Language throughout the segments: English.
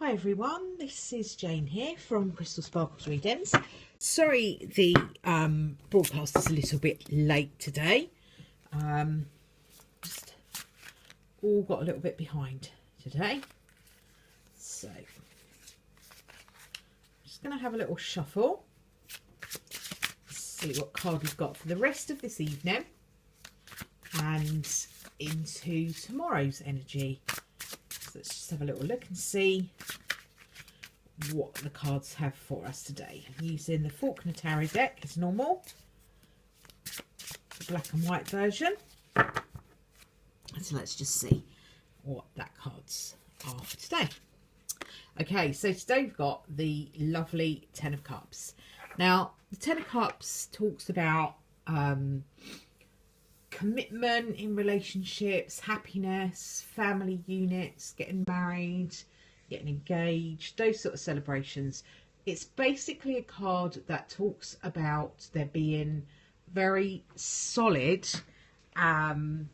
Hi everyone, this is Jane here from Crystal Sparkles Readings. Sorry the broadcast is a little bit late today. Just all got a little bit behind today. So I'm just going to have a little shuffle. See what card we've got for the rest of this evening and into tomorrow's energy. Let's just have a little look and see what the cards have for us today. I'm using the Faulkner Tarot deck as normal, the black and white version. So let's just see what that cards are for today. Okay, so today we've got the lovely Ten of Cups. Now, the Ten of Cups talks about commitment in relationships, happiness, family units, getting married, getting engaged, those sort of celebrations. It's basically a card that talks about there being very solid and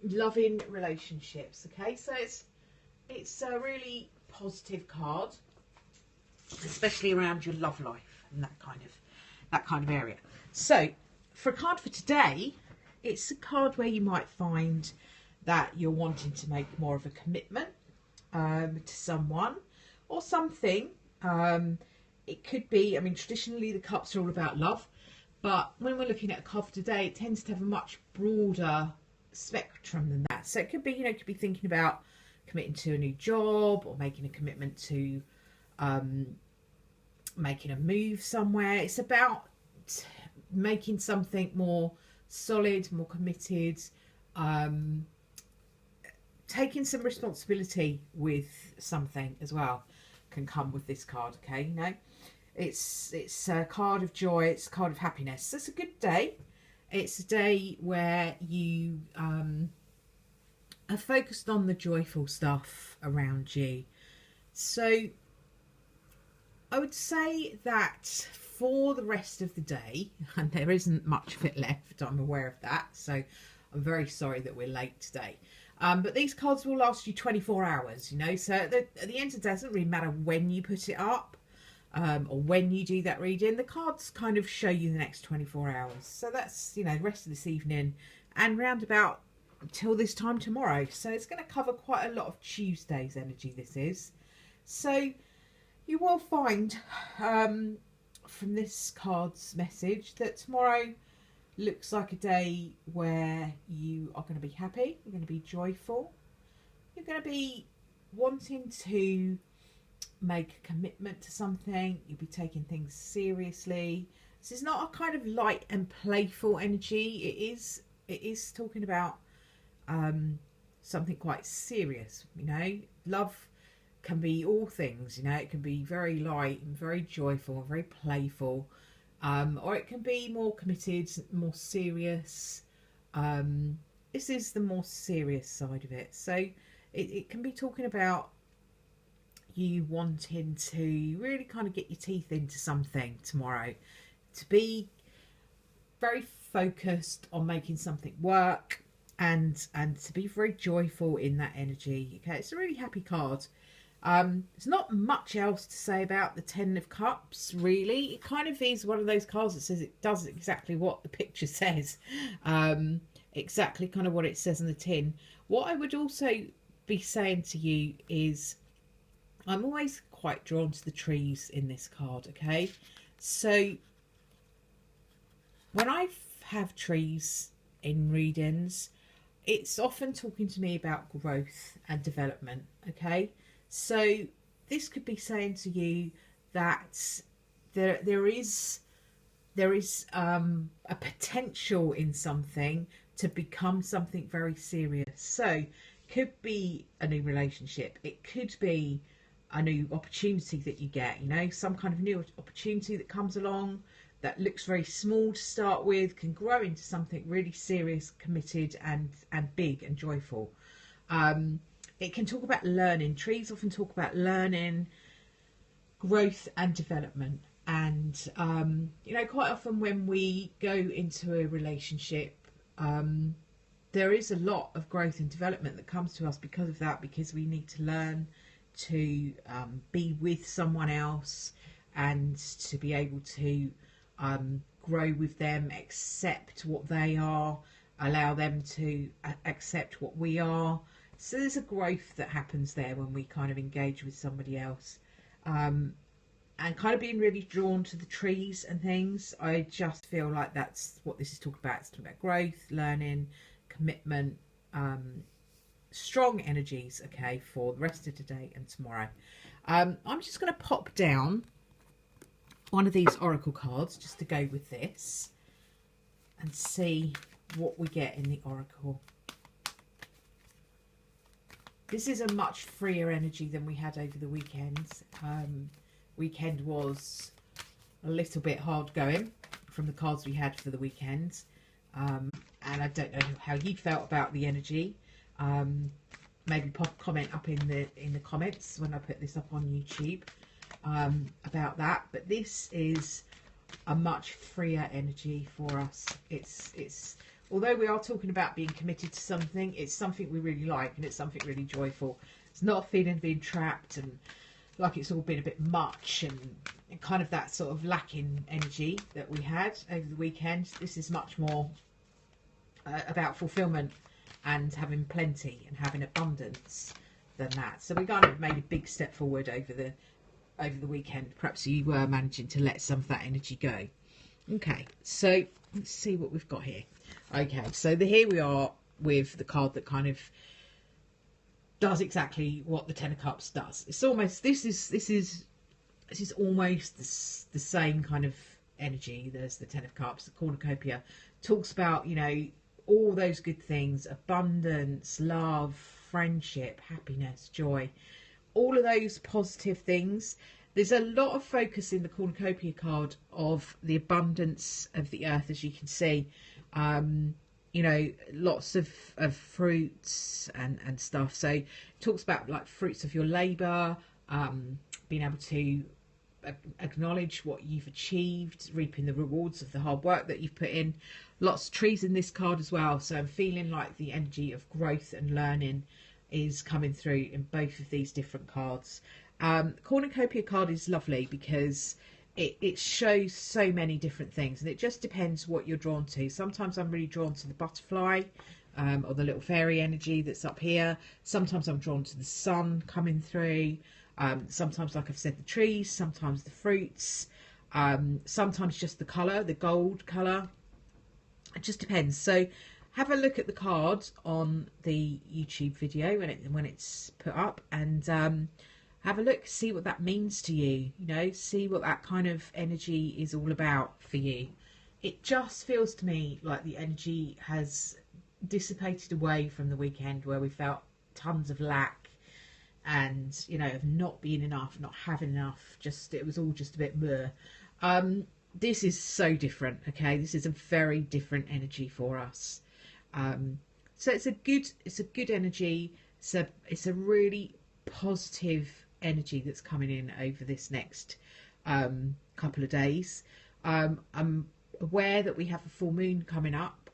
loving relationships. Okay, so it's a really positive card, especially around your love life and that kind of area. So for a card for today, it's a card where you might find that you're wanting to make more of a commitment to someone or something. It could be, I mean, traditionally the cups are all about love, but when we're looking at a card for today, it tends to have a much broader spectrum than that. So it could be, you know, it could be thinking about committing to a new job or making a commitment to making a move somewhere. It's about making something more solid, more committed, taking some responsibility with something as well can come with this card. Okay, you know, it's a card of joy, it's a card of happiness. So it's a good day. It's a day where you are focused on the joyful stuff around you. So I would say that for the rest of the day, and there isn't much of it left, I'm aware of that, so I'm very sorry that we're late today. But these cards will last you 24 hours, you know, so at the end of the day, it doesn't really matter when you put it up or when you do that reading. The cards kind of show you the next 24 hours. So that's, you know, the rest of this evening and round about till this time tomorrow. So it's going to cover quite a lot of Tuesday's energy, this is. So you will find from this card's message that tomorrow looks like a day where you are going to be happy, you're going to be joyful, you're going to be wanting to make a commitment to something, you'll be taking things seriously. This is not a kind of light and playful energy. It is talking about something quite serious, you know. Love can be all things, you know. It can be very light and very joyful and very playful, or it can be more committed, more serious. This is the more serious side of it. So it can be talking about you wanting to really kind of get your teeth into something tomorrow, to be very focused on making something work and to be very joyful in that energy. Okay, it's a really happy card. There's not much else to say about the Ten of Cups, really. It kind of is one of those cards that says it does exactly what the picture says, exactly kind of what it says in the tin. What I would also be saying to you is I'm always quite drawn to the trees in this card, okay? So when I have trees in readings, it's often talking to me about growth and development, okay? So this could be saying to you that there is a potential in something to become something very serious. So it could be a new relationship, it could be a new opportunity that you get, you know, some kind of new opportunity that comes along that looks very small to start with can grow into something really serious, committed and big and joyful. It can talk about learning. Trees often talk about learning, growth and development. And, you know, quite often when we go into a relationship, there is a lot of growth and development that comes to us because of that, because we need to learn to be with someone else and to be able to grow with them, accept what they are, allow them to accept what we are. So there's a growth that happens there when we kind of engage with somebody else. And kind of being really drawn to the trees and things. I just feel like that's what this is talking about. It's talking about growth, learning, commitment, strong energies, okay, for the rest of today and tomorrow. I'm just going to pop down one of these oracle cards just to go with this and see what we get in the oracle. This is a much freer energy than we had over the weekend. Weekend was a little bit hard going from the cards we had for the weekend, and I don't know how you felt about the energy. Maybe pop a comment up in the comments when I put this up on YouTube about that. But this is a much freer energy for us. It's although we are talking about being committed to something, it's something we really like and it's something really joyful. It's not a feeling of being trapped and like it's all been a bit much and kind of that sort of lacking energy that we had over the weekend. This is much more about fulfillment and having plenty and having abundance than that. So we kind of made a big step forward over the weekend. Perhaps you were managing to let some of that energy go. Okay, so let's see what we've got here. Okay, so here we are with the card that kind of does exactly what the Ten of Cups does. It's almost this is almost the same kind of energy as the Ten of Cups. The cornucopia talks about, you know, all those good things: abundance, love, friendship, happiness, joy, all of those positive things. There's a lot of focus in the cornucopia card of the abundance of the earth, as you can see. You know, lots of fruits and stuff. So it talks about like fruits of your labour, being able to acknowledge what you've achieved, reaping the rewards of the hard work that you've put in. Lots of trees in this card as well. So I'm feeling like the energy of growth and learning is coming through in both of these different cards. Cornucopia card is lovely because it shows so many different things, and it just depends what you're drawn to. Sometimes I'm really drawn to the butterfly or the little fairy energy that's up here. Sometimes I'm drawn to the sun coming through. Sometimes, like I've said, the trees, sometimes the fruits, sometimes just the colour, the gold colour. It just depends. So have a look at the card on the YouTube video when it's put up, and have a look, see what that means to you, you know, see what that kind of energy is all about for you. It just feels to me like the energy has dissipated away from the weekend where we felt tons of lack and, you know, of not being enough, not having enough, just it was all just a bit blur. This is so different, okay? This is a very different energy for us. So it's a good energy. It's a really positive energy that's coming in over this next couple of days. I'm aware that we have a full moon coming up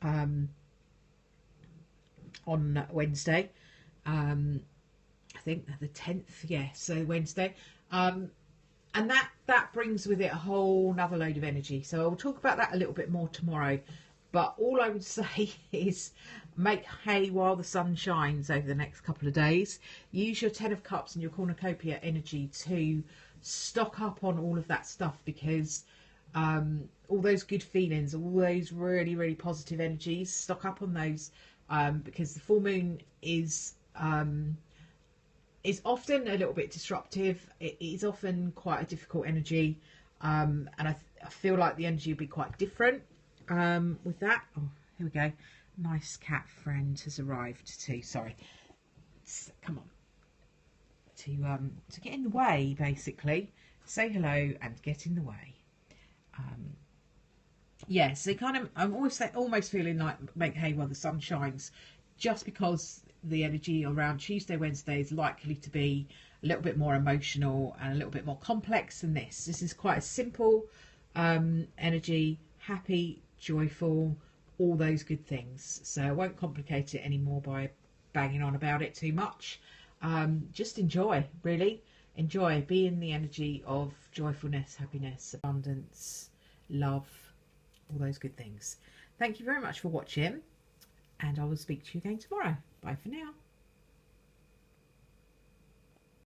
on Wednesday. I think the 10th, yeah, so Wednesday. And that brings with it a whole nother load of energy. So I'll talk about that a little bit more tomorrow. But all I would say is make hay while the sun shines over the next couple of days. Use your Ten of Cups and your cornucopia energy to stock up on all of that stuff, because all those good feelings, all those really, really positive energies, stock up on those, because the full moon is often a little bit disruptive. It is often quite a difficult energy, and I feel like the energy will be quite different. With that, oh, here we go. Nice cat friend has arrived too. Sorry, come on. To get in the way, basically. Say hello and get in the way. Yeah, so kind of, I'm almost feeling like make hay while the sun shines, just because the energy around Tuesday, Wednesday is likely to be a little bit more emotional and a little bit more complex than this. This is quite a simple energy, happy, joyful, all those good things. So I won't complicate it anymore by banging on about it too much. Just enjoy, really. Enjoy. Be in the energy of joyfulness, happiness, abundance, love, all those good things. Thank you very much for watching, and I will speak to you again tomorrow. Bye for now.